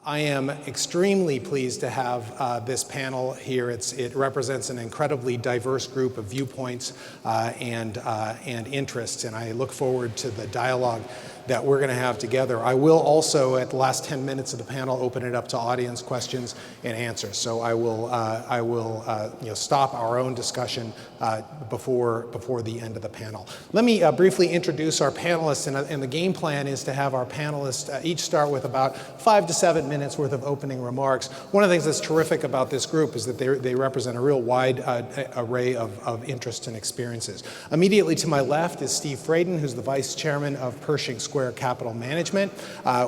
I am extremely pleased to have this panel here. It represents an incredibly diverse group of viewpoints and interests, and I look forward to the dialogue that we're going to have together. I will also, at the last 10 minutes of the panel, open it up to audience questions and answers. So I will stop our own discussion before the end of the panel. Let me briefly introduce our panelists, and the game plan is to have our panelists each start with about 5 to 7 minutes worth of opening remarks. One of the things that's terrific about this group is that they represent a real wide array of interests and experiences. Immediately to my left is Steve Fraidin, who's the vice chairman of Pershing Square Capital Management,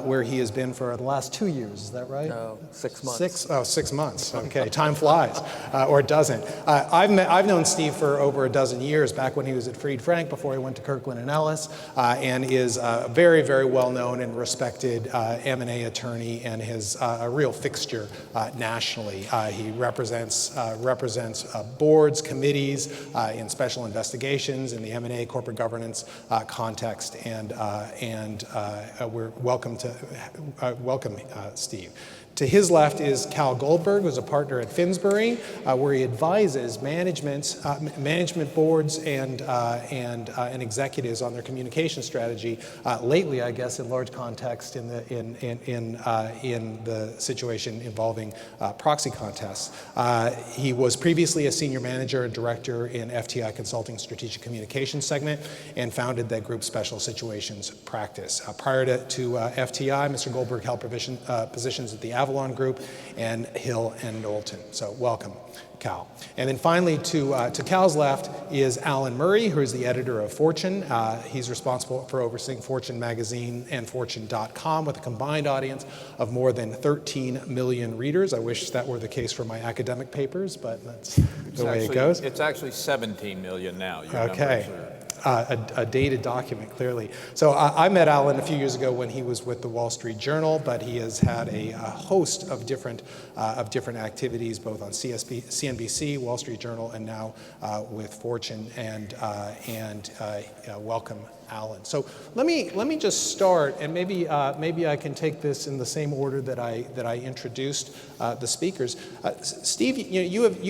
where he has been for the last 2 years. Is that right? No, 6 months. 6 months. Okay, time flies, or it doesn't. I've known Steve for over a dozen years, back when he was at Fried Frank before he went to Kirkland & Ellis, and is a very, very well-known and respected M&A attorney, and is a real fixture nationally. He represents boards, committees in special investigations in the M&A corporate governance context, and we're welcome Steve. To his left is Kal Goldberg, who's a partner at Finsbury, where he advises management boards and executives on their communication strategy. Lately, I guess, in large context in the situation involving proxy contests. He was previously a senior manager and director in FTI Consulting Strategic Communications segment, and founded that group's special situations practice. Prior to FTI, Mr. Goldberg held positions at the Avalon Group and Hill and Knowlton. So welcome, Kal. And then finally, to Kal's left is Alan Murray, who is the editor of Fortune. He's responsible for overseeing Fortune magazine and Fortune.com, with a combined audience of more than 13 million readers. I wish that were the case for my academic papers, but that's the way it goes. It's actually 17 million now. Okay. A dated document, clearly. So I met Alan a few years ago when he was with the Wall Street Journal, but he has had a host of different activities, both on CNBC, Wall Street Journal, and now with Fortune. And welcome, Alan. So let me just start, and maybe I can take this in the same order that I introduced the speakers. Steve, you have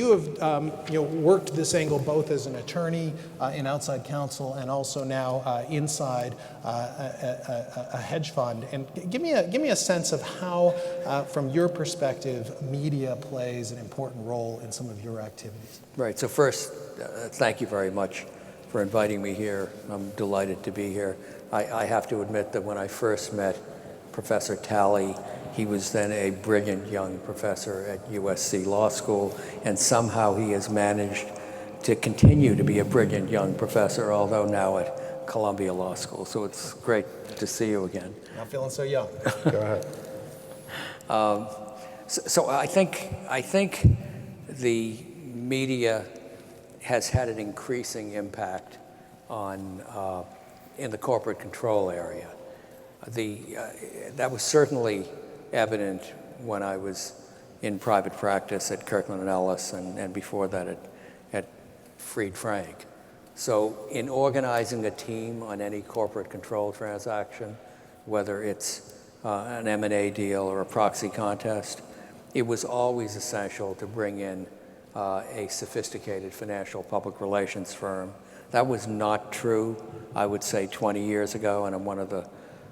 worked this angle both as an attorney in outside counsel and also now inside a hedge fund. And give me a sense of how, from your perspective, media plays an important role in some of your activities. Right. So first, thank you very much for inviting me here. I'm delighted to be here. I have to admit that when I first met Professor Talley, he was then a brilliant young professor at USC Law School, and somehow he has managed to continue to be a brilliant young professor, although now at Columbia Law School. So it's great to see you again. Not feeling so young. Go ahead. So I think the media has had an increasing impact on in the corporate control area. That was certainly evident when I was in private practice at Kirkland & Ellis, and before that at Fried Frank. So in organizing a team on any corporate control transaction, whether it's an M&A deal or a proxy contest, it was always essential to bring in a sophisticated financial public relations firm. That was not true, I would say, 20 years ago, and I'm one of the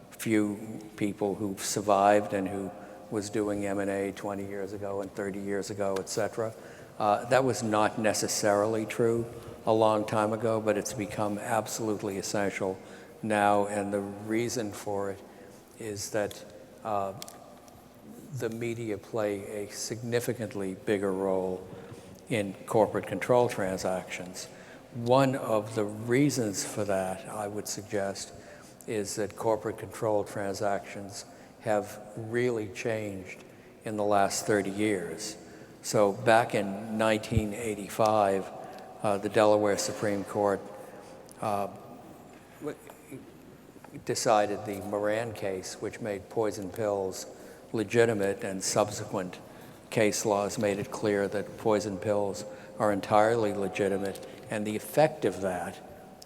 few people who've survived and who was doing M&A 20 years ago and 30 years ago, et cetera. That was not necessarily true a long time ago, but it's become absolutely essential now, and the reason for it is that the media play a significantly bigger role in corporate control transactions. One of the reasons for that, I would suggest, is that corporate control transactions have really changed in the last 30 years. So back in 1985, the Delaware Supreme Court decided the Moran case, which made poison pills legitimate, and subsequent case laws made it clear that poison pills are entirely legitimate, and the effect of that,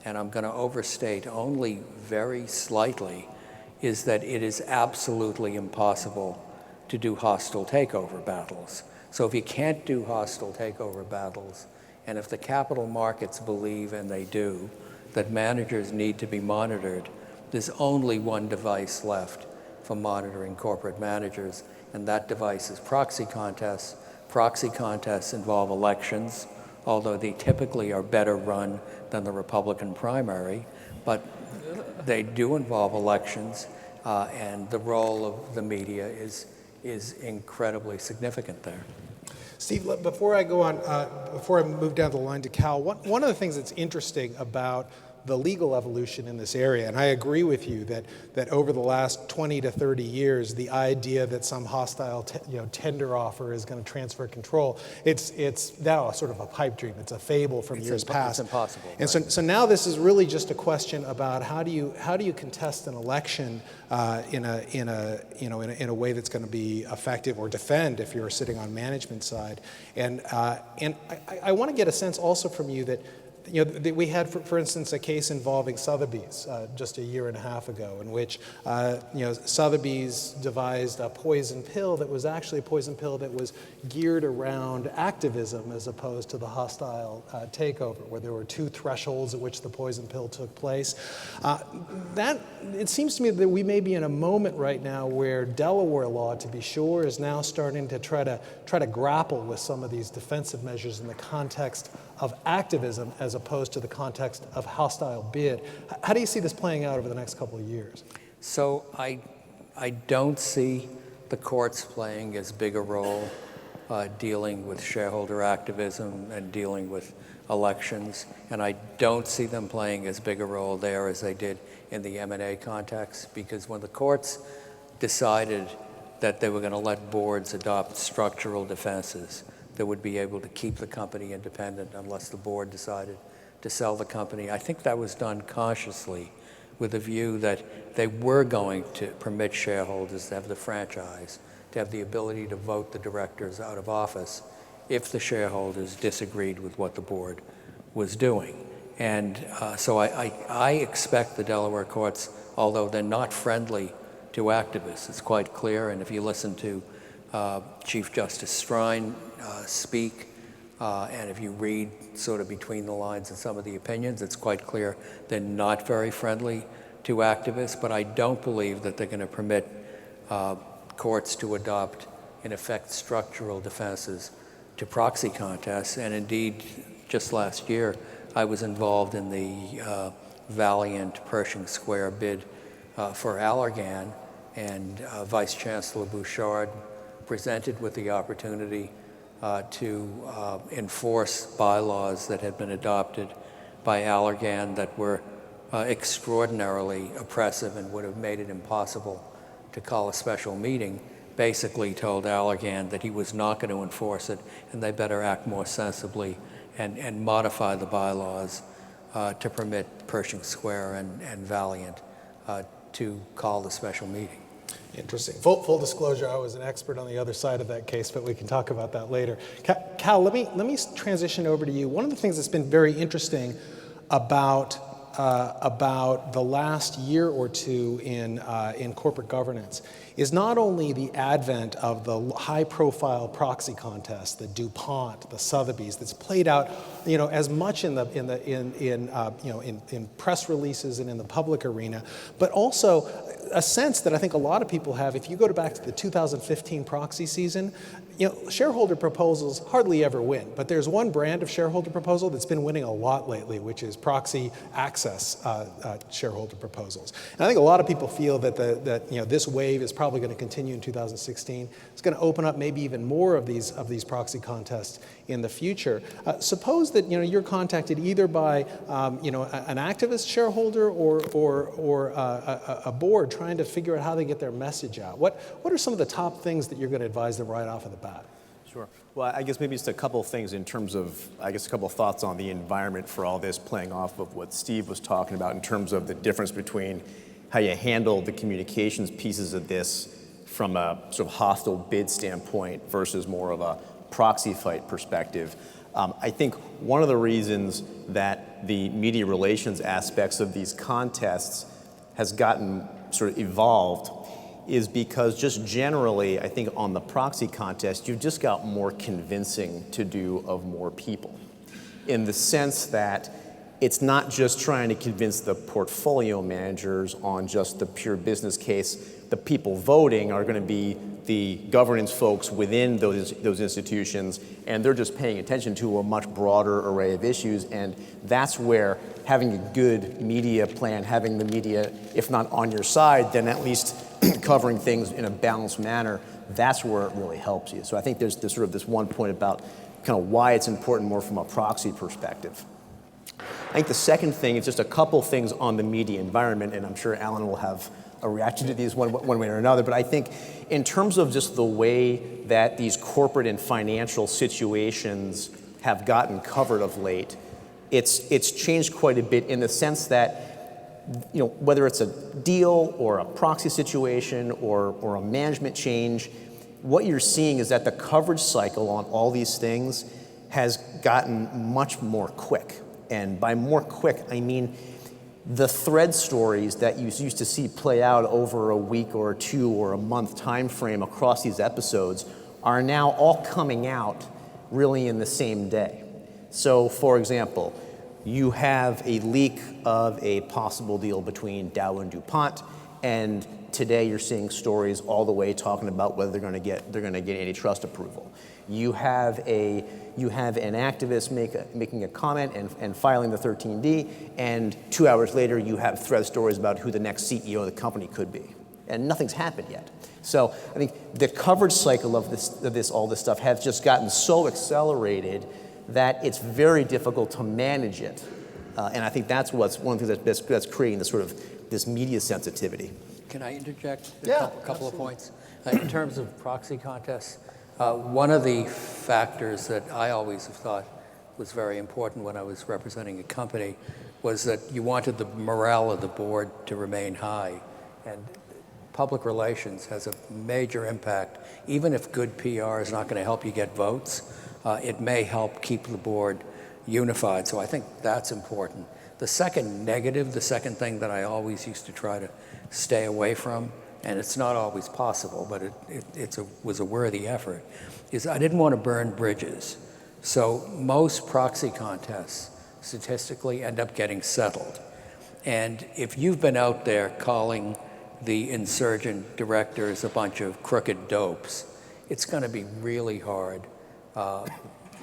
and I'm going to overstate only very slightly, is that it is absolutely impossible to do hostile takeover battles. So if you can't do hostile takeover battles, and if the capital markets believe, and they do, that managers need to be monitored, there's only one device left for monitoring corporate managers, and that device is proxy contests. Proxy contests involve elections, although they typically are better run than the Republican primary, but they do involve elections, and the role of the media is incredibly significant there. Steve, before I go on, before I move down the line to Kal, one of the things that's interesting about the legal evolution in this area, and I agree with you that over the last 20 to 30 years, the idea that some hostile tender offer is going to transfer control, it's now sort of a pipe dream. It's a fable from years past. It's impossible. And right? so now this is really just a question about how do you contest an election in a way that's going to be effective, or defend if you're sitting on management side. And I want to get a sense also from you that we had, for instance, a case involving Sotheby's just a year and a half ago, in which Sotheby's devised a poison pill that was actually a poison pill that was geared around activism as opposed to the hostile takeover, where there were two thresholds at which the poison pill took place. It seems to me that we may be in a moment right now where Delaware law, to be sure, is now starting to try to grapple with some of these defensive measures in the context of activism as opposed to the context of hostile bid. How do you see this playing out over the next couple of years? So I don't see the courts playing as big a role dealing with shareholder activism and dealing with elections, and I don't see them playing as big a role there as they did in the M&A context, because when the courts decided that they were going to let boards adopt structural defenses that would be able to keep the company independent unless the board decided to sell the company, I think that was done consciously with a view that they were going to permit shareholders to have the franchise, to have the ability to vote the directors out of office if the shareholders disagreed with what the board was doing. And so I expect the Delaware courts, although they're not friendly to activists, it's quite clear, and if you listen to Chief Justice Strine speak, and if you read sort of between the lines in some of the opinions, it's quite clear they're not very friendly to activists, but I don't believe that they're going to permit courts to adopt, in effect, structural defenses to proxy contests. And indeed, just last year, I was involved in the Valiant Pershing Square bid for Allergan, and Vice Chancellor Bouchard presented with the opportunity to enforce bylaws that had been adopted by Allergan that were extraordinarily oppressive and would have made it impossible to call a special meeting. Basically told Allergan that he was not going to enforce it, and they better act more sensibly and modify the bylaws to permit Pershing Square and Valiant to call the special meeting. Interesting. Full disclosure, I was an expert on the other side of that case, but we can talk about that later. Kal, let me transition over to you. One of the things that's been very interesting about the last year or two in corporate governance is not only the advent of the high-profile proxy contests, the DuPont, the Sotheby's, that's played out, as much in press releases and in the public arena, but also a sense that I think a lot of people have. If you go back to the 2015 proxy season, shareholder proposals hardly ever win, but there's one brand of shareholder proposal that's been winning a lot lately, which is proxy access shareholder proposals. And I think a lot of people feel that this wave is probably going to continue in 2016. It's going to open up maybe even more of these proxy contests in the future. Suppose that you're contacted either by an activist shareholder or a board trying to figure out how they get their message out. What are some of the top things that you're going to advise them right off of the bat? Sure. Well, I guess maybe just a couple of things in terms of, a couple of thoughts on the environment for all this, playing off of what Steve was talking about in terms of the difference between how you handle the communications pieces of this from a sort of hostile bid standpoint versus more of a proxy fight perspective. I think one of the reasons that the media relations aspects of these contests has gotten sort of evolved is because just generally, I think on the proxy contest, you've just got more convincing to do of more people, in the sense that it's not just trying to convince the portfolio managers on just the pure business case. The people voting are going to be the governance folks within those institutions, and they're just paying attention to a much broader array of issues. And that's where having a good media plan, having the media, if not on your side, then at least covering things in a balanced manner, that's where it really helps you. So I think there's sort of this one point about kind of why it's important more from a proxy perspective. I think the second thing is just a couple things on the media environment, and I'm sure Alan will have a reaction to these one way or another, but I think in terms of just the way that these corporate and financial situations have gotten covered of late, it's changed quite a bit in the sense that, you know, whether it's a deal or a proxy situation or a management change, what you're seeing is that the coverage cycle on all these things has gotten much more quick. And by more quick, I mean the thread stories that you used to see play out over a week or two or a month time frame across these episodes are now all coming out really in the same day. So, for example, you have a leak of a possible deal between Dow and DuPont, and today you're seeing stories all the way talking about whether they're going to get antitrust approval. You have an activist making a comment and filing the 13D, and 2 hours later you have thread stories about who the next CEO of the company could be, and nothing's happened yet. So I think the coverage cycle of all this stuff has just gotten so accelerated that it's very difficult to manage it, and I think that's one of the things that's creating this media sensitivity. Can I interject Yeah, a couple of points? In terms of proxy contests, one of the factors that I always have thought was very important when I was representing a company was that you wanted the morale of the board to remain high. And public relations has a major impact. Even if good PR is not going to help you get votes, it may help keep the board unified. So I think that's important. The second negative, the second thing that I always used to try to stay away from, and it's not always possible, but it was a worthy effort, is I didn't want to burn bridges. So most proxy contests statistically end up getting settled. And if you've been out there calling the insurgent directors a bunch of crooked dopes, it's going to be really hard,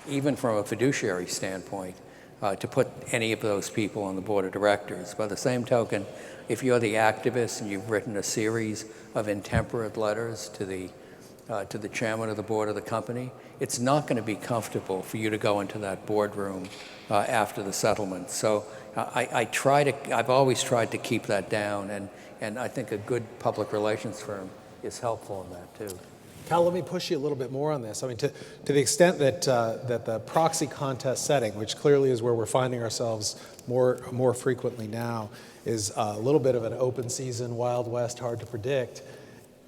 even from a fiduciary standpoint, to put any of those people on the board of directors. By the same token, if you're the activist and you've written a series of intemperate letters to the chairman of the board of the company, it's not going to be comfortable for you to go into that boardroom after the settlement. So I've always tried to keep that down, and I think a good public relations firm is helpful in that too. Kal, let me push you a little bit more on this. I mean, to the extent that the proxy contest setting, which clearly is where we're finding ourselves more frequently now, is a little bit of an open season, Wild West, hard to predict.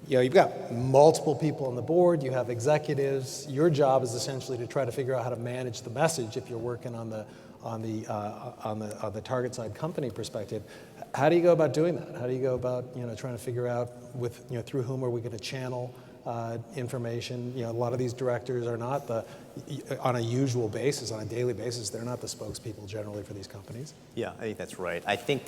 You know, you've got multiple people on the board, you have executives. Your job is essentially to try to figure out how to manage the message if you're working on the target side company perspective. How do you go about doing that? How do you go about trying to figure out through whom are we going to channel information? A lot of these directors are not on a usual basis, on a daily basis, they're not the spokespeople generally for these companies. Yeah, I think that's right. I think,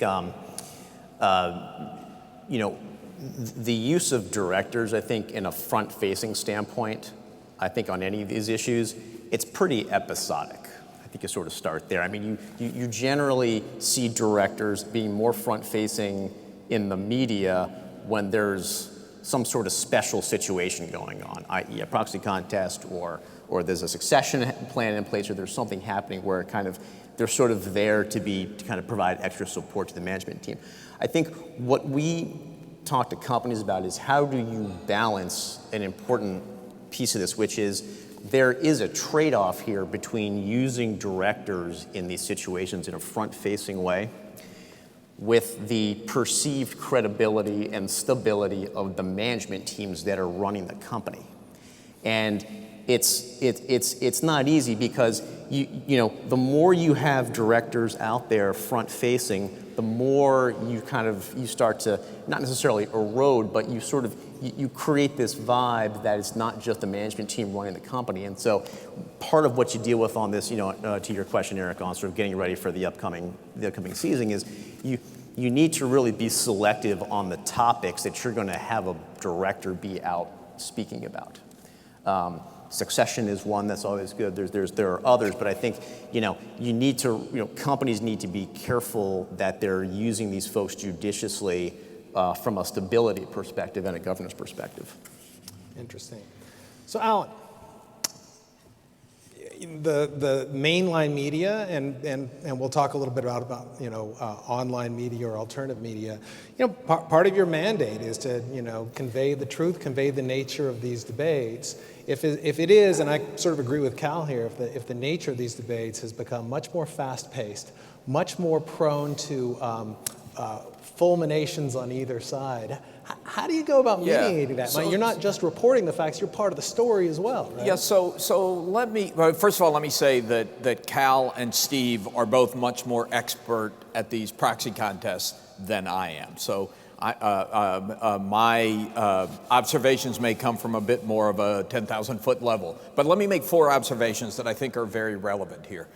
the use of directors, I think, in a front-facing standpoint, I think on any of these issues, it's pretty episodic. I think you sort of start there. I mean, you generally see directors being more front-facing in the media when there's some sort of special situation going on, i.e. a proxy contest or there's a succession plan in place or there's something happening where they're sort of there to kind of provide extra support to the management team. I think what we talk to companies about is how do you balance an important piece of this, which is there is a trade-off here between using directors in these situations in a front-facing way with the perceived credibility and stability of the management teams that are running the company. And it's not easy because the more you have directors out there front facing, the more you start to not necessarily erode, but you sort of you create this vibe that it's not just the management team running the company. And so part of what you deal with on this, to your question, Eric, on sort of getting ready for the upcoming season is you need to really be selective on the topics that you're going to have a director be out speaking about. Succession is one that's always good. There are others, but I think companies need to be careful that they're using these folks judiciously from a stability perspective and a governance perspective. Interesting. So Alan, the mainline media, and we'll talk a little bit about online media or alternative media. Part of your mandate is to convey the truth, convey the nature of these debates. If it is, and I sort of agree with Kal here, if the nature of these debates has become much more fast-paced, much more prone to fulminations on either side, how do you go about mediating that? You're not just reporting the facts, you're part of the story as well, right? Yeah, so first of all, let me say that Kal and Steve are both much more expert at these proxy contests than I am. So my observations may come from a bit more of a 10,000-foot level. But let me make 4 observations that I think are very relevant here.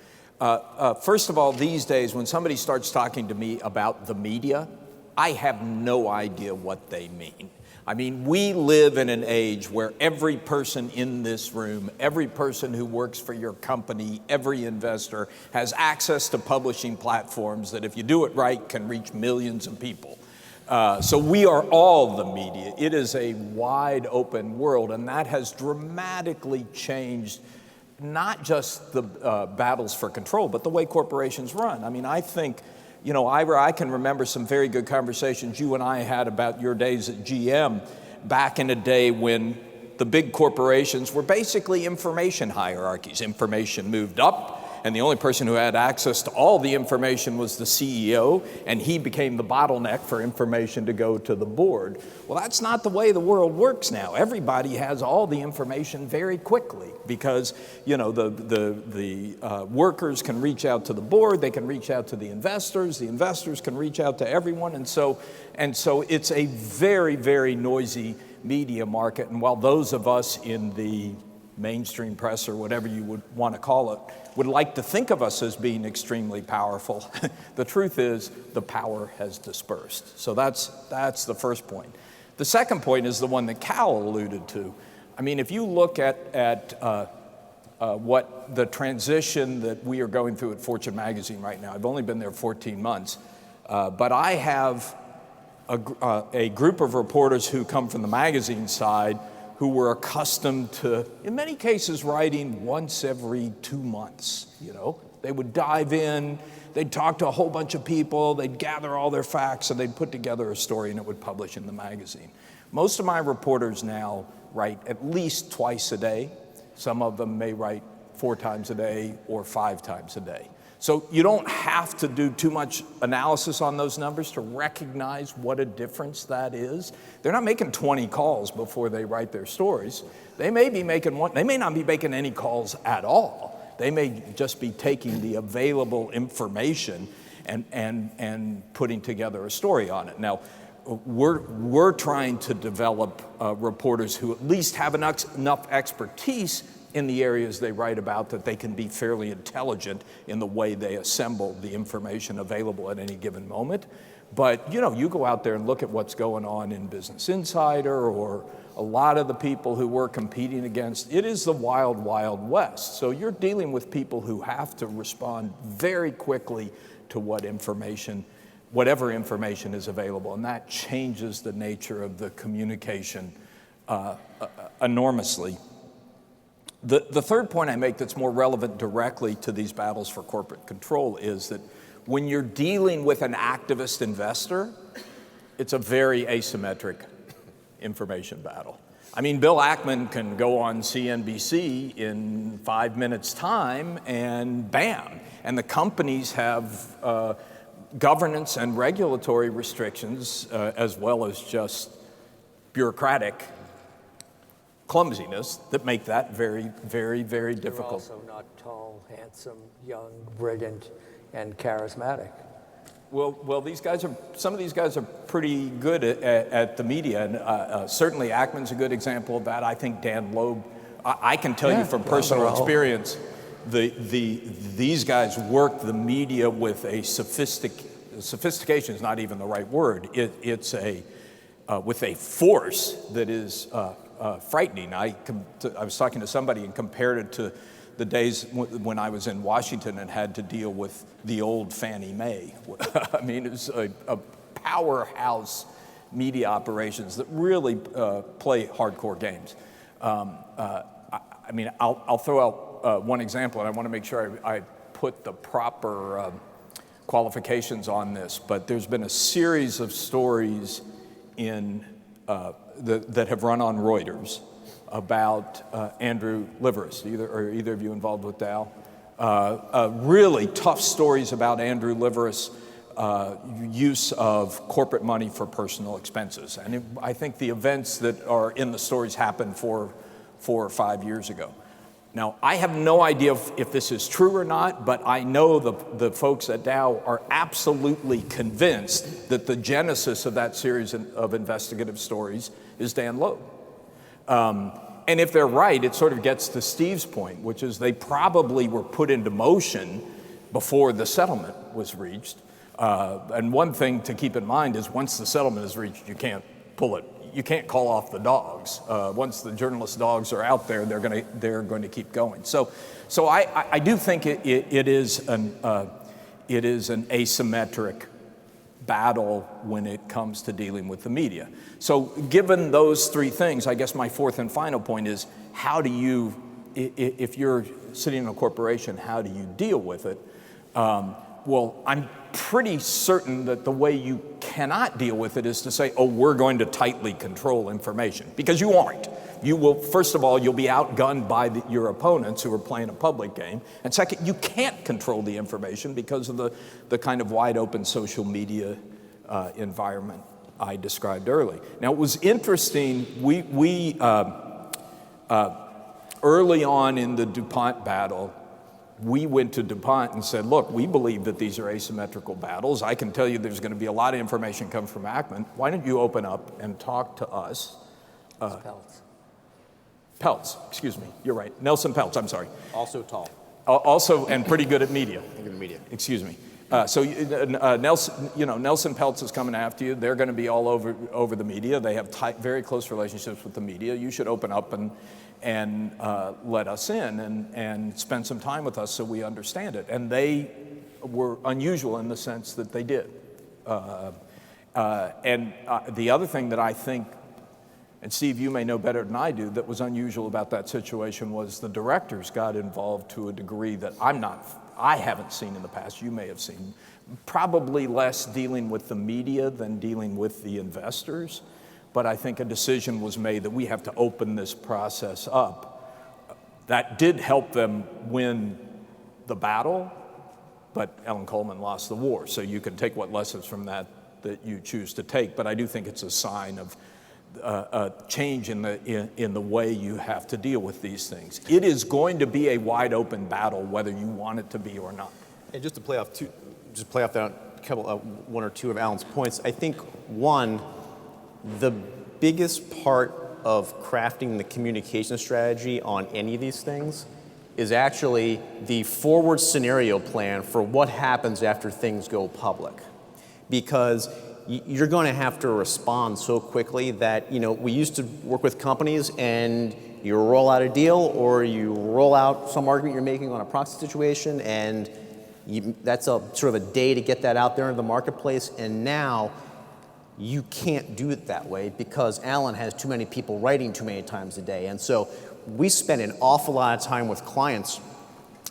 First of all, these days, when somebody starts talking to me about the media, I have no idea what they mean. I mean, we live in an age where every person in this room, every person who works for your company, every investor has access to publishing platforms that, if you do it right, can reach millions of people. So we are all the media. It is a wide open world, and that has dramatically changed not just the battles for control, but the way corporations run. I mean, I think, Ira, I can remember some very good conversations you and I had about your days at GM back in a day when the big corporations were basically information hierarchies. Information moved up, and the only person who had access to all the information was the CEO, and he became the bottleneck for information to go to the board. Well, that's not the way the world works now. Everybody has all the information very quickly because, the workers can reach out to the board, they can reach out to the investors can reach out to everyone, and so it's a very, very noisy media market. And while those of us in the mainstream press, or whatever you would want to call it, would like to think of us as being extremely powerful, the truth is the power has dispersed. So that's the first point. The second point is the one that Kal alluded to. I mean, if you look at what the transition that we are going through at Fortune magazine right now, I've only been there 14 months, but I have a group of reporters who come from the magazine side who were accustomed to, in many cases, writing once every 2 months. They would dive in, they'd talk to a whole bunch of people, they'd gather all their facts, and they'd put together a story and it would publish in the magazine. Most of my reporters now write at least twice a day. Some of them may write 4 times a day or 5 times a day. So you don't have to do too much analysis on those numbers to recognize what a difference that is. They're not making 20 calls before they write their stories. They may be making one, they may not be making any calls at all. They may just be taking the available information and putting together a story on it. Now, we're trying to develop reporters who at least have enough expertise in the areas they write about that they can be fairly intelligent in the way they assemble the information available at any given moment. But you go out there and look at what's going on in Business Insider or a lot of the people who we're competing against. It is the wild, wild west. So you're dealing with people who have to respond very quickly to whatever information is available, and that changes the nature of the communication enormously. The third point I make that's more relevant directly to these battles for corporate control is that when you're dealing with an activist investor, it's a very asymmetric information battle. I mean, Bill Ackman can go on CNBC in 5 minutes' time and bam, and the companies have governance and regulatory restrictions as well as just bureaucratic clumsiness that make that very, very, very difficult. They're also not tall, handsome, young, brilliant, and charismatic. Well, some of these guys are pretty good at the media, and certainly Ackman's a good example of that. I think Dan Loeb, I can tell you from personal experience, these guys work the media with a sophistication is not even the right word. It's with a force that is frightening. I was talking to somebody and compared it to the days when I was in Washington and had to deal with the old Fannie Mae. I mean, it was a powerhouse media operations that really play hardcore games. I mean, I'll throw out one example, and I want to make sure I put the proper qualifications on this, but there's been a series of stories that have run on Reuters about Andrew Liveris. Are either of you involved with Dow? Really tough stories about Andrew Liveris' use of corporate money for personal expenses. And I think the events that are in the stories happened 4 or 5 years ago. Now, I have no idea if this is true or not, but I know the folks at Dow are absolutely convinced that the genesis of that series of investigative stories is Dan Loeb. And if they're right, it sort of gets to Steve's point, which is they probably were put into motion before the settlement was reached. And one thing to keep in mind is once the settlement is reached, you can't pull it. You can't call off the dogs. Once the journalist dogs are out there, they're going to keep going. So I do think it is an asymmetric battle when it comes to dealing with the media. So given those three things, I guess my fourth and final point is, how do you, if you're sitting in a corporation, how do you deal with it? Well, I'm pretty certain that the way you cannot deal with it is to say, oh, we're going to tightly control information, because you aren't. You will, first of all, you'll be outgunned by your opponents who are playing a public game. And second, you can't control the information because of the kind of wide open social media environment I described earlier. Now, it was interesting, we early on in the DuPont battle, we went to DuPont and said, look, we believe that these are asymmetrical battles. I can tell you there's going to be a lot of information come from Ackman. Why don't you open up and talk to us? Peltz, excuse me, you're right. Nelson Peltz, I'm sorry. Also tall. Also, and pretty good at media. Good at media. Excuse me. Nelson Peltz is coming after you. They're going to be all over the media. They have very close relationships with the media. You should open up and let us in and spend some time with us so we understand it. And they were unusual in the sense that they did. The other thing that I think, and Steve, you may know better than I do, that was unusual about that situation was the directors got involved to a degree that I haven't seen in the past. You may have seen. Probably less dealing with the media than dealing with the investors. But I think a decision was made that we have to open this process up. That did help them win the battle, but Ellen Coleman lost the war. So you can take what lessons from that you choose to take. But I do think it's a sign of a change in the way you have to deal with these things. It is going to be a wide open battle, whether you want it to be or not. And just to play off that one or two of Alan's points, I think one, the biggest part of crafting the communication strategy on any of these things is actually the forward scenario plan for what happens after things go public. Because you're going to have to respond so quickly that, we used to work with companies and you roll out a deal or you roll out some argument you're making on a proxy situation, and that's a sort of a day to get that out there in the marketplace. And now you can't do it that way because Alan has too many people writing too many times a day. And so we spend an awful lot of time with clients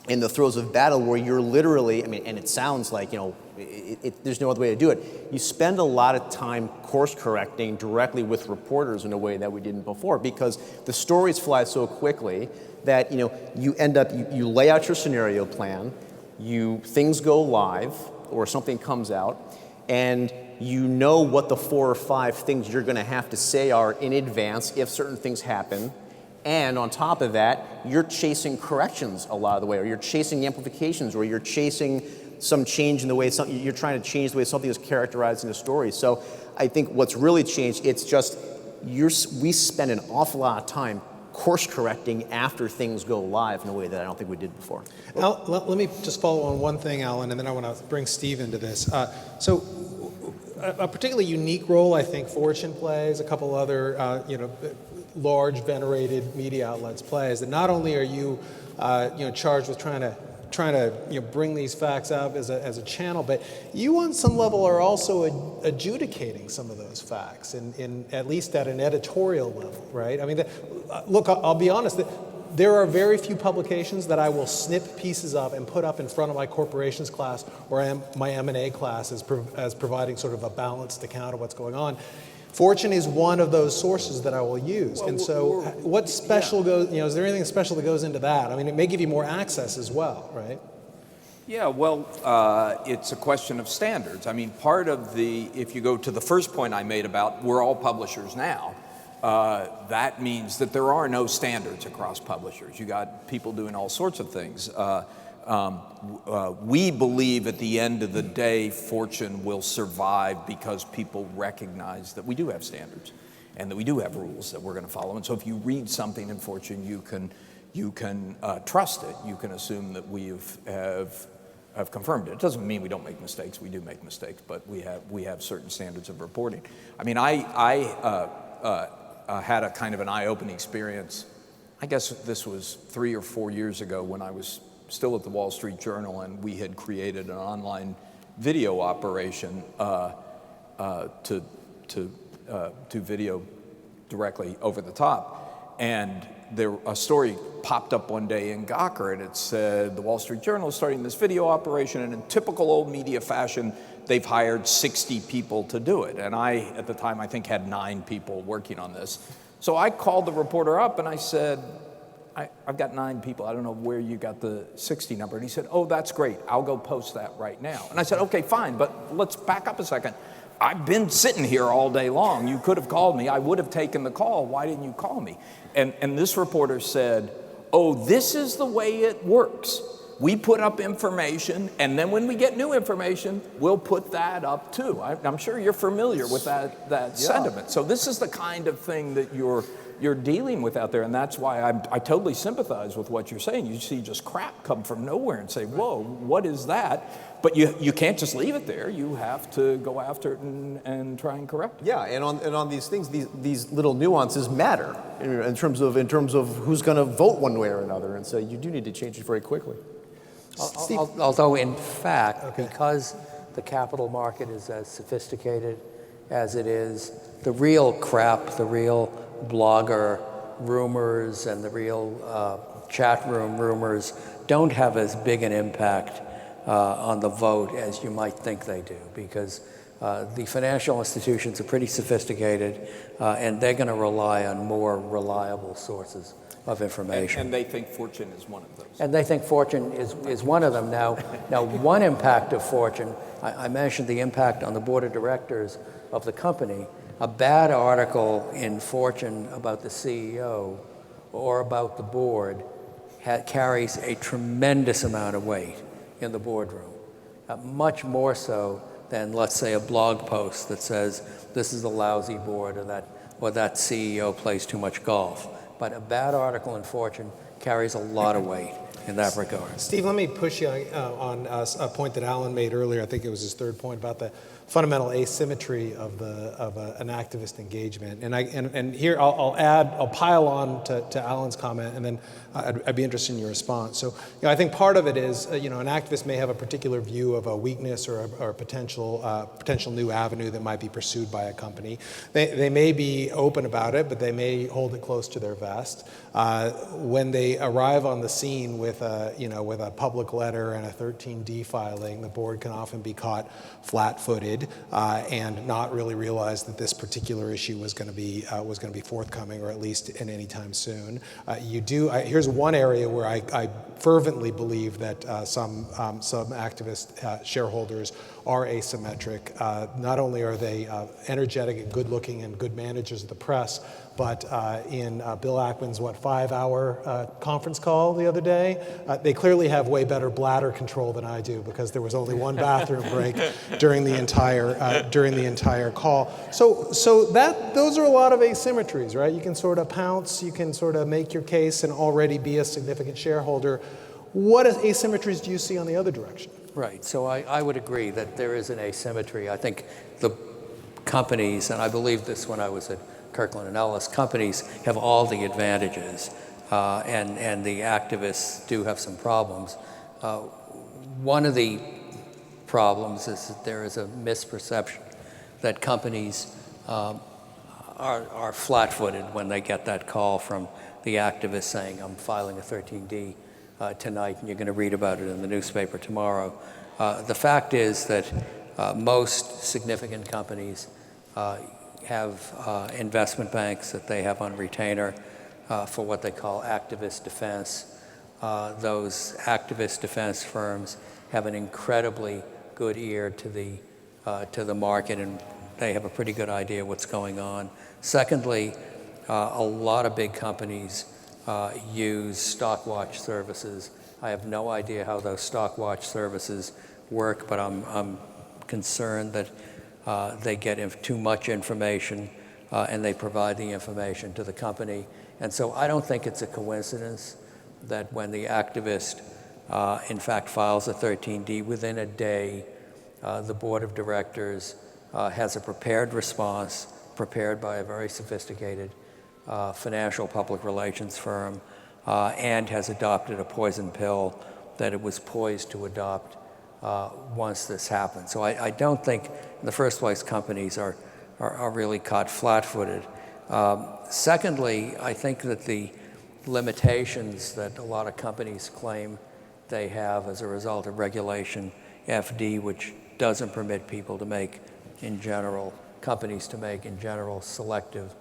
in the throes of battle where you're literally, and it sounds like, there's no other way to do it. You spend a lot of time course correcting directly with reporters in a way that we didn't before, because the stories fly so quickly that, you end up, you lay out your scenario plan, things go live or something comes out, and you know what the 4 or 5 things you're going to have to say are in advance if certain things happen. And on top of that, you're chasing corrections a lot of the way, or you're chasing amplifications, or you're chasing some change in the way you're trying to change the way something is characterized in a story. So I think what's really changed, it's just we spend an awful lot of time course correcting after things go live in a way that I don't think we did before. Al, let me just follow on one thing, Alan, and then I want to bring Steve into this. So a particularly unique role I think Fortune plays, a couple other large venerated media outlets play, is that not only are you charged with trying to bring these facts up as a channel, but you on some level are also adjudicating some of those facts, in at least at an editorial level, right? I mean, look, I'll be honest, there are very few publications that I will snip pieces of and put up in front of my corporations class or my M&A class as providing sort of a balanced account of what's going on. Fortune is one of those sources that I will use. And so what special goes, is there anything special that goes into that? I mean, it may give you more access as well, right? Yeah, well, it's a question of standards. I mean, part of if you go to the first point I made about we're all publishers now, that means that there are no standards across publishers. You got people doing all sorts of things. We believe at the end of the day, Fortune will survive because people recognize that we do have standards and that we do have rules that we're going to follow. And so if you read something in Fortune, you can trust it. You can assume that we have confirmed it. It doesn't mean we don't make mistakes. We do make mistakes, but we have certain standards of reporting. I mean, I had a kind of an eye-opening experience. I guess this was 3 or 4 years ago when I was still at the Wall Street Journal, and we had created an online video operation to do video directly over the top. And a story popped up one day in Gawker, and it said the Wall Street Journal is starting this video operation, and in typical old media fashion, they've hired 60 people to do it. And I, at the time, I think had 9 people working on this. So I called the reporter up and I said, I've got 9 people. I don't know where you got the 60 number. And he said, oh, that's great. I'll go post that right now. And I said, okay, fine, but let's back up a second. I've been sitting here all day long. You could have called me. I would have taken the call. Why didn't you call me? And this reporter said, oh, this is the way it works. We put up information, and then when we get new information, we'll put that up too. I'm sure you're familiar with that sentiment. So this is the kind of thing that you're dealing with out there, and that's why I totally sympathize with what you're saying. You see just crap come from nowhere and say, whoa, what is that? But you can't just leave it there. You have to go after it and try and correct it. Yeah, and on these things, these little nuances matter in terms of who's going to vote one way or another, and so you do need to change it very quickly. Although in fact, because the capital market is as sophisticated as it is, the real crap, the real blogger rumors and the real chat room rumors don't have as big an impact on the vote as you might think they do, because the financial institutions are pretty sophisticated and they're going to rely on more reliable sources of information. And they think Fortune is one of those. And they think Fortune is one of them. Now one impact of Fortune, I mentioned the impact on the board of directors of the company. A bad article in Fortune about the CEO or about the board carries a tremendous amount of weight in the boardroom, much more so than, let's say, a blog post that says this is a lousy board or that CEO plays too much golf. But a bad article in Fortune carries a lot of weight in that regard. Steve, let me push you on a point that Alan made earlier. I think it was his third point about the fundamental asymmetry of an activist engagement. And here I'll pile on to Alan's comment, and then I'd be interested in your response. So I think part of it is an activist may have a particular view of a weakness or a potential new avenue that might be pursued by a company. They may be open about it, but they may hold it close to their vest. When they arrive on the scene with a public letter and a 13D filing, the board can often be caught flat-footed and not really realize that this particular issue was going to be forthcoming, or at least in any time soon. Here's one area where I fervently believe that some activist shareholders are asymmetric. Not only are they energetic and good-looking and good managers of the press, but in Bill Bill Ackman's, 5-hour conference call the other day. They clearly have way better bladder control than I do, because there was only one bathroom break during the entire call. So those are a lot of asymmetries, right? You can sort of pounce, you can sort of make your case and already be a significant shareholder. What asymmetries do you see on the other direction? Right. So I would agree that there is an asymmetry. I think the companies, and I believe this when I was at Kirkland & Ellis, companies have all the advantages, and the activists do have some problems. One of the problems is that there is a misperception that companies are flat-footed when they get that call from the activist saying, I'm filing a 13D tonight, and you're going to read about it in the newspaper tomorrow. The fact is that most significant companies have investment banks that they have on retainer for what they call activist defense. Those activist defense firms have an incredibly good ear to the market, and they have a pretty good idea what's going on. Secondly, a lot of big companies use stock watch services. I have no idea how those stock watch services work, but I'm concerned that they get too much information and they provide the information to the company. And so I don't think it's a coincidence that when the activist in fact files a 13D, within a day the board of directors has a prepared response prepared by a very sophisticated financial public relations firm, and has adopted a poison pill that it was poised to adopt once this happened. So I don't think, in the first place, companies are really caught flat-footed. Secondly, I think that the limitations that a lot of companies claim they have as a result of Regulation FD, which doesn't permit people to make, in general, companies to make, in general, selective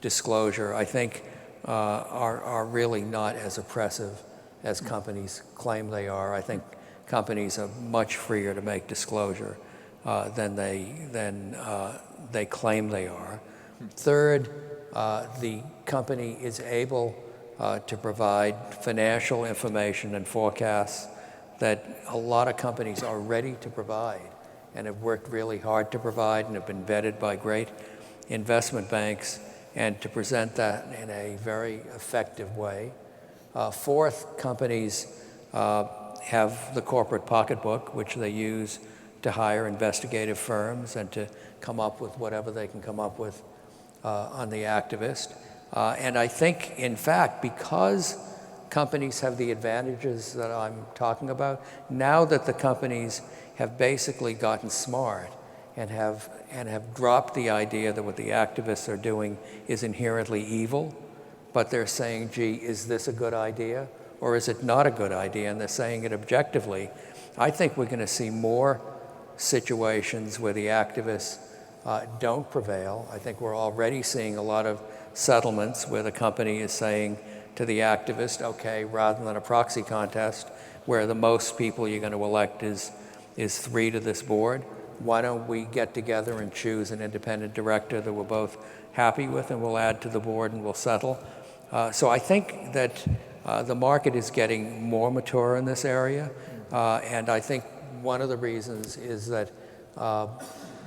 disclosure, I think are really not as oppressive as companies claim they are. I think companies are much freer to make disclosure than they claim they are. Third, the company is able to provide financial information and forecasts that a lot of companies are ready to provide and have worked really hard to provide and have been vetted by great investment banks, and to present that in a very effective way. Fourth, companies have the corporate pocketbook, which they use to hire investigative firms and to come up with whatever they can come up with on the activist. And I think, in fact, because companies have the advantages that I'm talking about, now that the companies have basically gotten smart and have dropped the idea that what the activists are doing is inherently evil, but they're saying, gee, is this a good idea or is it not a good idea? And they're saying it objectively. I think we're going to see more situations where the activists don't prevail. I think we're already seeing a lot of settlements where the company is saying to the activist, okay, rather than a proxy contest where the most people you're going to elect is 3 to this board, why don't we get together and choose an independent director that we're both happy with, and we'll add to the board and we'll settle. So I think that the market is getting more mature in this area, and I think one of the reasons is that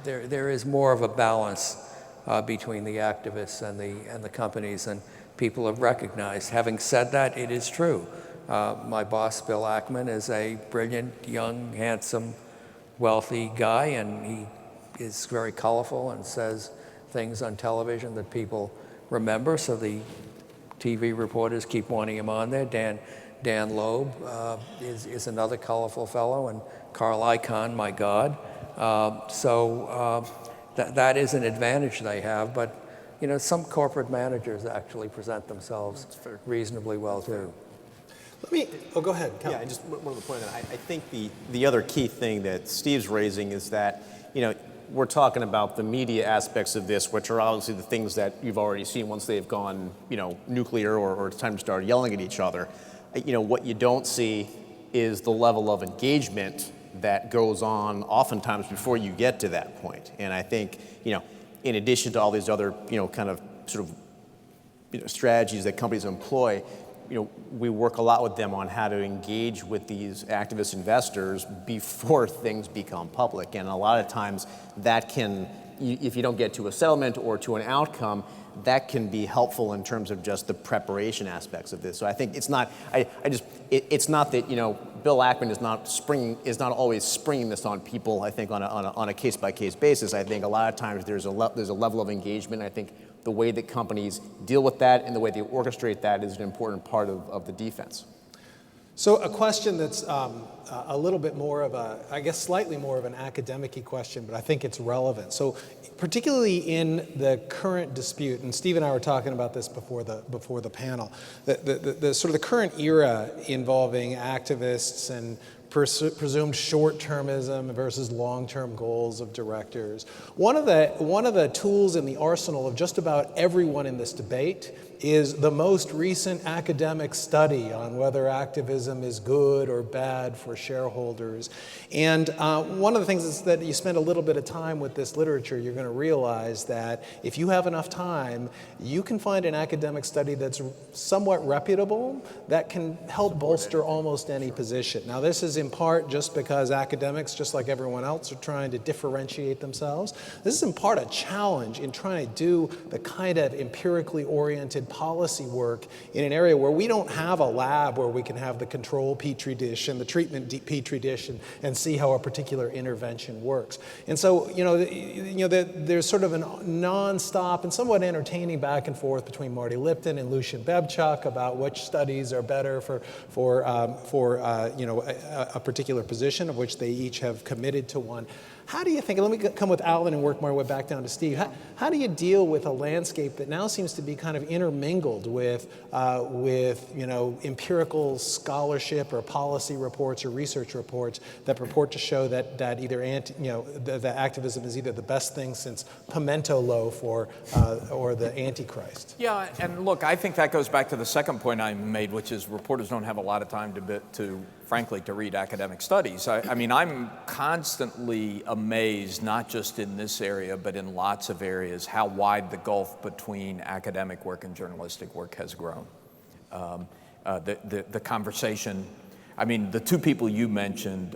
there is more of a balance between the activists and the companies, and people have recognized. Having said that, it is true. My boss, Bill Ackman, is a brilliant, young, handsome, wealthy guy, and he is very colorful and says things on television that people remember, so the TV reporters keep wanting him on there. Dan Loeb is another colorful fellow, and Carl Icahn, my God. So that is an advantage they have, but some corporate managers actually present themselves reasonably well too. Go ahead, Kal. Yeah, and just one other point. I think the other key thing that Steve's raising is that, we're talking about the media aspects of this, which are obviously the things that you've already seen once they've gone, nuclear or it's time to start yelling at each other. What you don't see is the level of engagement that goes on oftentimes before you get to that point. And I think, in addition to all these other, kind of sort of strategies that companies employ, we work a lot with them on how to engage with these activist investors before things become public. And a lot of times that can, if you don't get to a settlement or to an outcome, that can be helpful in terms of just the preparation aspects of this. So I think it's not, it's not that, Bill Ackman is not always springing this on people, I think, on a case-by-case basis. I think a lot of times there's a level of engagement. I think the way that companies deal with that and the way they orchestrate that is an important part of the defense. So a question that's a little bit more of a, I guess slightly more of an academic-y question, but I think it's relevant. So particularly in the current dispute, and Steve and I were talking about this before the panel, the sort of the current era involving activists and presumed short-termism versus long-term goals of directors. One of the tools in the arsenal of just about everyone in this debate is the most recent academic study on whether activism is good or bad for shareholders. And one of the things is that you spend a little bit of time with this literature, you're going to realize that if you have enough time, you can find an academic study that's somewhat reputable that can help bolster almost any position. Now, this is in part just because academics, just like everyone else, are trying to differentiate themselves. This is in part a challenge in trying to do the kind of empirically oriented policy work in an area where we don't have a lab where we can have the control petri dish and the treatment petri dish and see how a particular intervention works. And so, there's sort of a nonstop and somewhat entertaining back and forth between Marty Lipton and Lucian Bebchuk about which studies are better for a particular position, of which they each have committed to one. How do you think, and let me come with Alan and work my way back down to Steve, how do you deal with a landscape that now seems to be kind of intermingled with empirical scholarship or policy reports or research reports that purport to show that either the activism is either the best thing since pimento loaf or the Antichrist? Yeah, and look, I think that goes back to the second point I made, which is reporters don't have a lot of time to read academic studies. I mean, I'm constantly amazed, not just in this area, but in lots of areas, how wide the gulf between academic work and journalistic work has grown. The conversation, I mean, the two people you mentioned,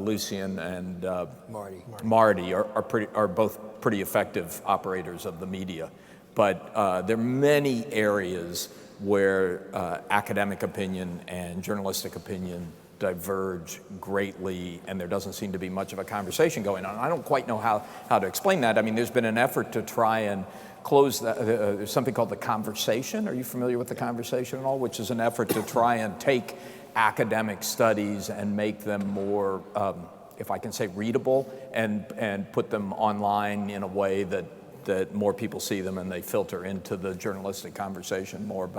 Lucian and Marty, are both pretty effective operators of the media. But there are many areas where academic opinion and journalistic opinion diverge greatly, and there doesn't seem to be much of a conversation going on. I don't quite know how to explain that. I mean, there's been an effort to try and close that. There's something called the Conversation. Are you familiar with the Conversation at all? Which is an effort to try and take academic studies and make them more, if I can say, readable, and put them online in a way that more people see them and they filter into the journalistic conversation more.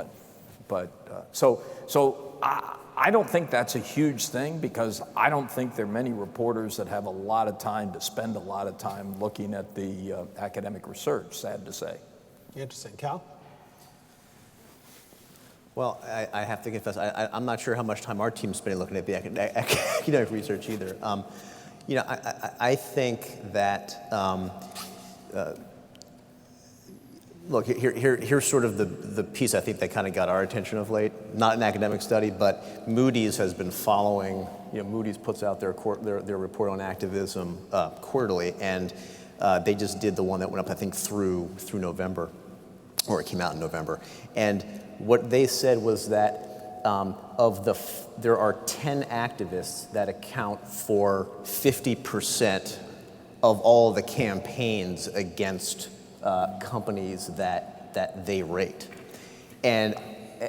So I don't think that's a huge thing, because I don't think there are many reporters that have a lot of time to spend a lot of time looking at the academic research, sad to say. Interesting. Kal? Well, I have to confess, I'm not sure how much time our team's spending looking at the academic research either. I think that, look, here's sort of the piece I think that kind of got our attention of late. Not an academic study, but Moody's has been following. Moody's puts out their report on activism quarterly, and they just did the one that went up, I think, through November, or it came out in November. And what they said was that there are 10 activists that account for 50% of all the campaigns against companies that they rate, and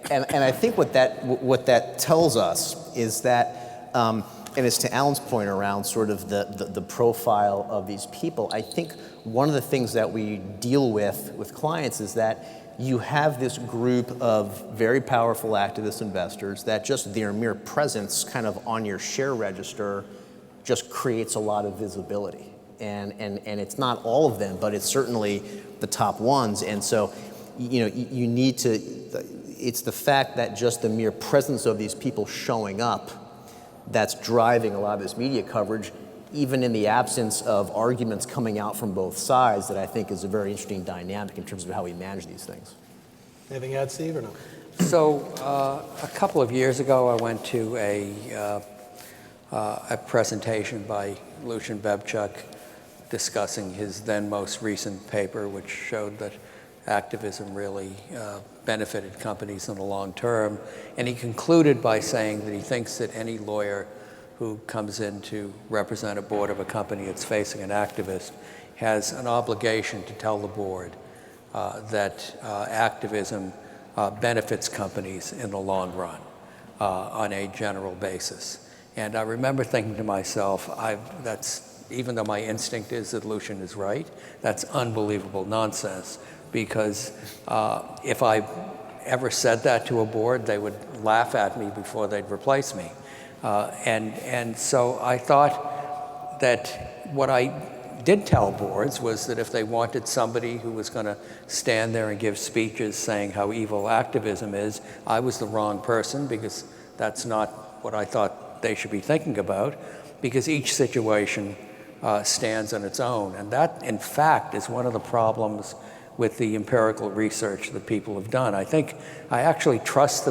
I think what that tells us is that, and it's to Alan's point around sort of the profile of these people. I think one of the things that we deal with clients is that you have this group of very powerful activist investors that just their mere presence kind of on your share register just creates a lot of visibility. And it's not all of them, but it's certainly the top ones. And so, you need to, it's the fact that just the mere presence of these people showing up that's driving a lot of this media coverage, even in the absence of arguments coming out from both sides, that I think is a very interesting dynamic in terms of how we manage these things. Anything to add, Steve, or no? So a couple of years ago, I went to a presentation by Lucian Bebchuk discussing his then most recent paper, which showed that activism really benefited companies in the long term. And he concluded by saying that he thinks that any lawyer who comes in to represent a board of a company that's facing an activist has an obligation to tell the board that activism benefits companies in the long run on a general basis. And I remember thinking to myself, even though my instinct is that Lucian is right, that's unbelievable nonsense, because if I ever said that to a board, they would laugh at me before they'd replace me. And so I thought that what I did tell boards was that if they wanted somebody who was going to stand there and give speeches saying how evil activism is, I was the wrong person, because that's not what I thought they should be thinking about, because each situation stands on its own. And that, in fact, is one of the problems with the empirical research that people have done. I actually trust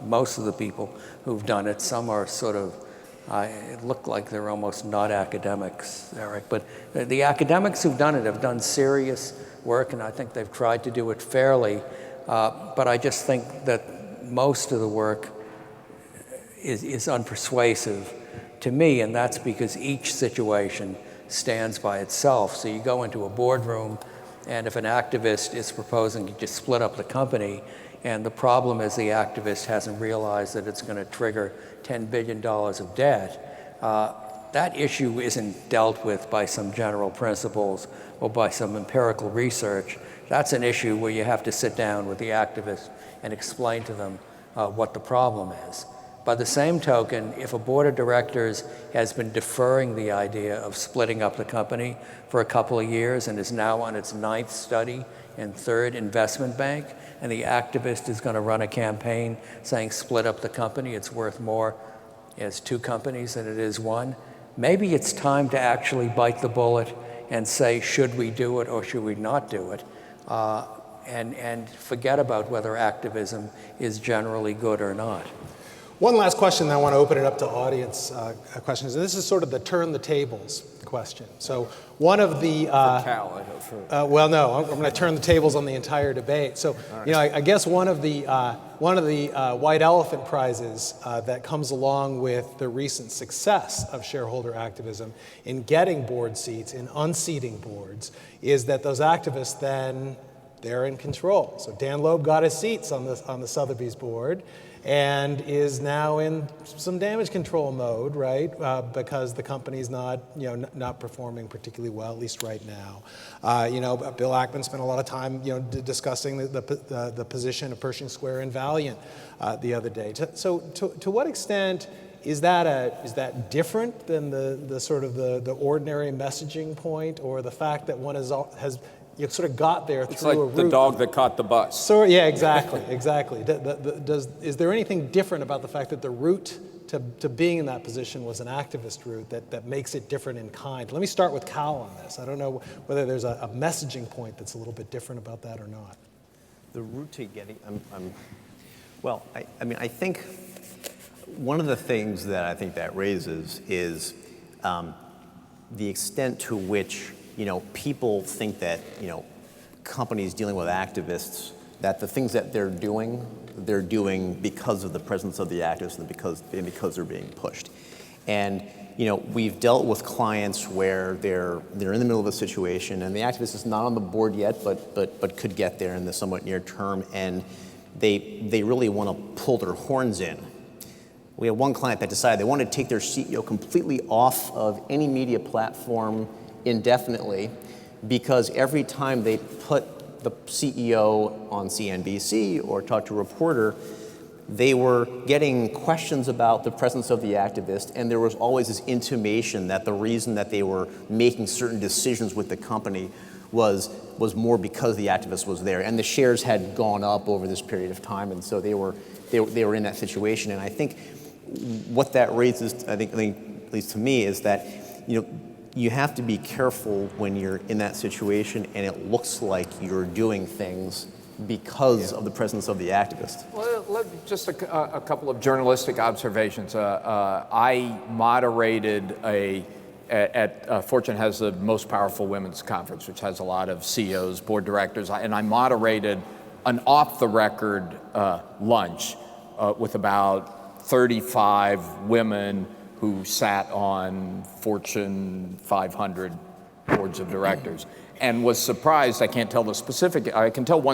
most of the people who've done it. Some are sort of, it look like they're almost not academics, Eric, but the academics who've done it have done serious work, and I think they've tried to do it fairly, but I just think that most of the work is unpersuasive to me, and that's because each situation stands by itself. So you go into a boardroom, and if an activist is proposing to just split up the company, and the problem is the activist hasn't realized that it's going to trigger $10 billion of debt, that issue isn't dealt with by some general principles or by some empirical research. That's an issue where you have to sit down with the activist and explain to them what the problem is. By the same token, if a board of directors has been deferring the idea of splitting up the company for a couple of years and is now on its 9th study and 3rd investment bank, and the activist is going to run a campaign saying split up the company, it's worth more as 2 companies than it is 1, maybe it's time to actually bite the bullet and say, should we do it or should we not do it? And forget about whether activism is generally good or not. One last question, then I want to open it up to audience questions. And this is sort of the turn the tables question. So one of the... Kal, I hope. well, no, I'm going to turn the tables on the entire debate. So, you know, I guess one of the white elephant prizes that comes along with the recent success of shareholder activism in getting board seats, in unseating boards, is that those activists then, they're in control. So Dan Loeb got his seats on the Sotheby's board, and is now in some damage control mode, right? Because the company's not performing particularly well, at least right now. Bill Ackman spent a lot of time, discussing the position of Pershing Square and Valiant the other day. So to what extent is that different than the sort of the ordinary messaging point, or the fact that one has you sort of got there through a route? It's like the dog that caught the bus. So yeah, exactly. Is there anything different about the fact that the route to being in that position was an activist route that makes it different in kind? Let me start with Kal on this. I don't know whether there's a messaging point that's a little bit different about that or not. The route to getting, I think one of the things that I think that raises is the extent to which people think that, companies dealing with activists, that the things that they're doing because of the presence of the activists and because they're being pushed. And, we've dealt with clients where they're in the middle of a situation and the activist is not on the board yet, but could get there in the somewhat near term, and they really want to pull their horns in. We had one client that decided they wanted to take their CEO completely off of any media platform indefinitely, because every time they put the CEO on CNBC or talked to a reporter, they were getting questions about the presence of the activist, and there was always this intimation that the reason that they were making certain decisions with the company was more because the activist was there, and the shares had gone up over this period of time, and so they were in that situation. And I think what that raises, I think at least to me, is that you have to be careful when you're in that situation and it looks like you're doing things because of the presence of the activist? Well, just a couple of journalistic observations. I moderated Fortune has the most powerful women's conference, which has a lot of CEOs, board directors, and I moderated an off-the-record lunch with about 35 women who sat on Fortune 500 boards of directors, and was surprised. I can tell one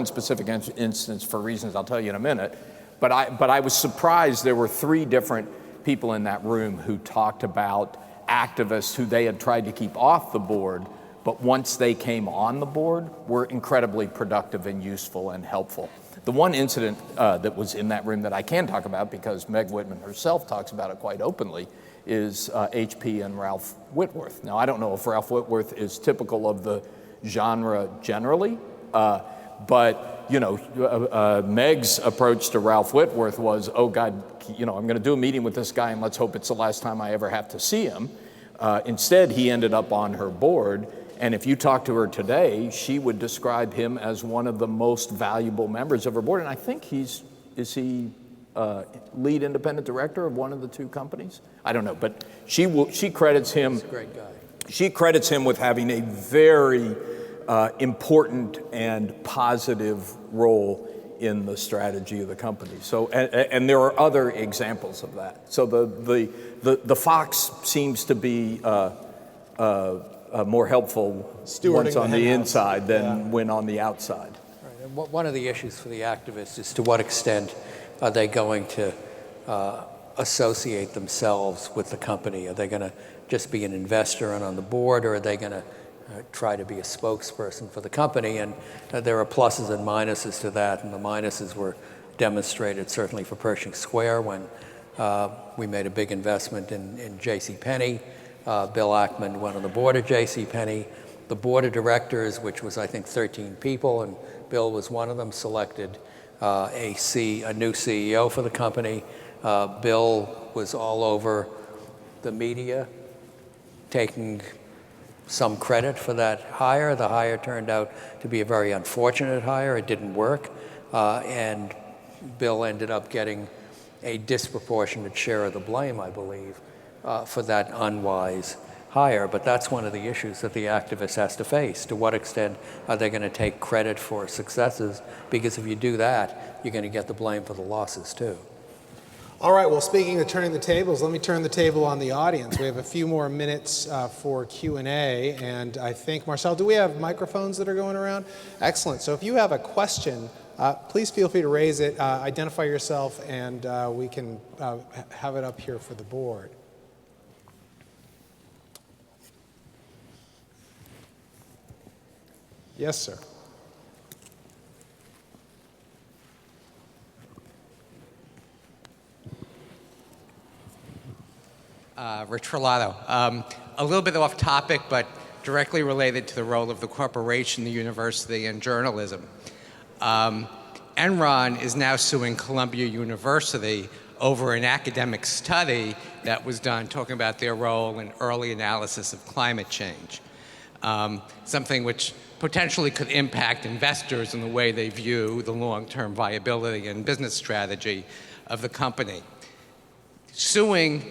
specific instance for reasons I'll tell you in a minute, but I was surprised there were 3 different people in that room who talked about activists who they had tried to keep off the board, but once they came on the board, were incredibly productive and useful and helpful. The one incident that was in that room that I can talk about, because Meg Whitman herself talks about it quite openly, is HP and Ralph Whitworth. Now, I don't know if Ralph Whitworth is typical of the genre generally, but Meg's approach to Ralph Whitworth was, oh God, I'm going to do a meeting with this guy and let's hope it's the last time I ever have to see him. Instead, he ended up on her board, and if you talk to her today, she would describe him as one of the most valuable members of her board, and I think is he lead independent director of one of the 2 companies? I don't know, but she credits him. He's a great guy. She credits him with having a very important and positive role in the strategy of the company. So, and there are other examples of that. So the fox seems to be more helpful once on the inside than when on the outside. Right. And one of the issues for the activists is to what extent are they going to associate themselves with the company? Are they going to just be an investor and on the board, or are they going to try to be a spokesperson for the company? And there are pluses and minuses to that, and the minuses were demonstrated certainly for Pershing Square when we made a big investment in JCPenney. Bill Ackman went on the board of JCPenney. The board of directors, which was I think 13 people, and Bill was one of them, selected a new CEO for the company. Bill was all over the media, taking some credit for that hire. The hire turned out to be a very unfortunate hire. It didn't work. And Bill ended up getting a disproportionate share of the blame, I believe, for that unwise hire. But that's one of the issues that the activist has to face. To what extent are they going to take credit for successes? Because if you do that, you're going to get the blame for the losses too. All right, well, speaking of turning the tables, let me turn the table on the audience. We have a few more minutes for Q&A, and I think, Marcel, do we have microphones that are going around? Excellent. So if you have a question, please feel free to raise it, identify yourself, and we can have it up here for the board. Yes, sir. Rich Trolato. A little bit off topic, but directly related to the role of the corporation, the university, and journalism. Enron is now suing Columbia University over an academic study that was done talking about their role in early analysis of climate change. Something which potentially could impact investors in the way they view the long-term viability and business strategy of the company. Suing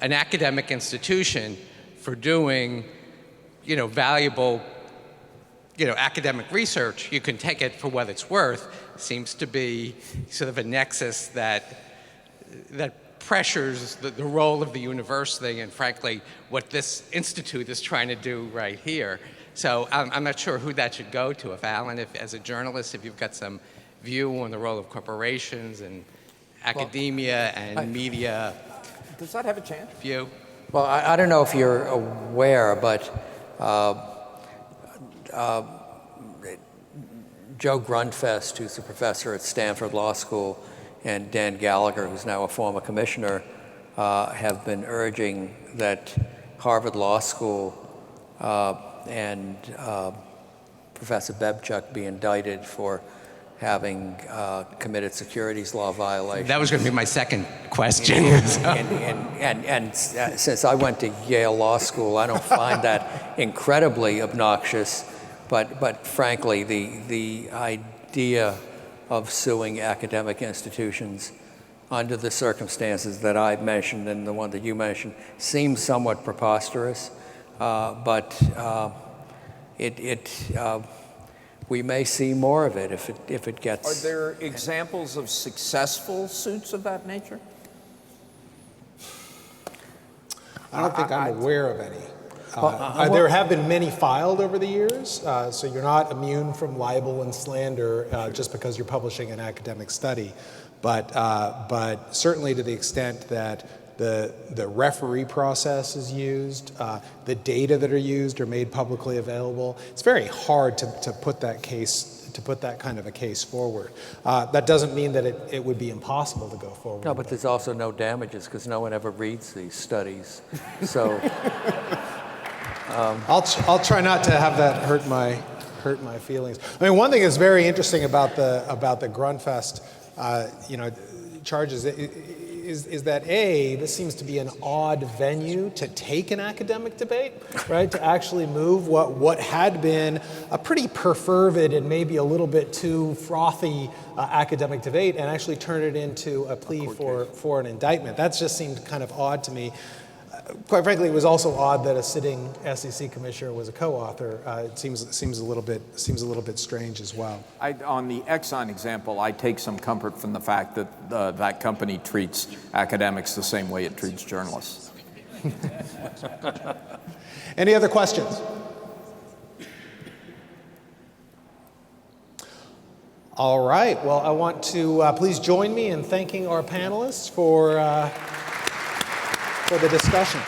an academic institution for doing, valuable, academic research, you can take it for what it's worth, seems to be sort of a nexus that pressures the role of the university and, frankly, what this institute is trying to do right here. So I'm not sure who that should go to. If Alan, as a journalist, if you've got some view on the role of corporations and academia and media. Does that have a chance? View? Well, I don't know if you're aware, but Joe Grundfest, who's a professor at Stanford Law School, and Dan Gallagher, who's now a former commissioner, have been urging that Harvard Law School and Professor Bebchuk be indicted for having committed securities law violations. That was going to be my second question. And since I went to Yale Law School, I don't find that incredibly obnoxious. But frankly, the idea of suing academic institutions under the circumstances that I've mentioned and the one that you mentioned seems somewhat preposterous, but we may see more of it if it gets. Are there examples of successful suits of that nature? I don't think I'm aware of any. There have been many filed over the years, so you're not immune from libel and slander just because you're publishing an academic study. But certainly to the extent that the referee process is used, the data that are used are made publicly available, it's very hard to put that kind of a case forward. That doesn't mean that it would be impossible to go forward. No, but there's also no damages because no one ever reads these studies. So I'll try not to have that hurt my feelings. I mean, one thing that's very interesting about the Grunfest, charges is that this seems to be an odd venue to take an academic debate, right? To actually move what had been a pretty perfervid and maybe a little bit too frothy academic debate and actually turn it into a plea for an indictment. That just seemed kind of odd to me. Quite frankly, it was also odd that a sitting SEC commissioner was a co-author. It seems a little bit strange as well. On the Exxon example, I take some comfort from the fact that that company treats academics the same way it treats journalists. Any other questions? All right. Well, I want to please join me in thanking our panelists for the discussion.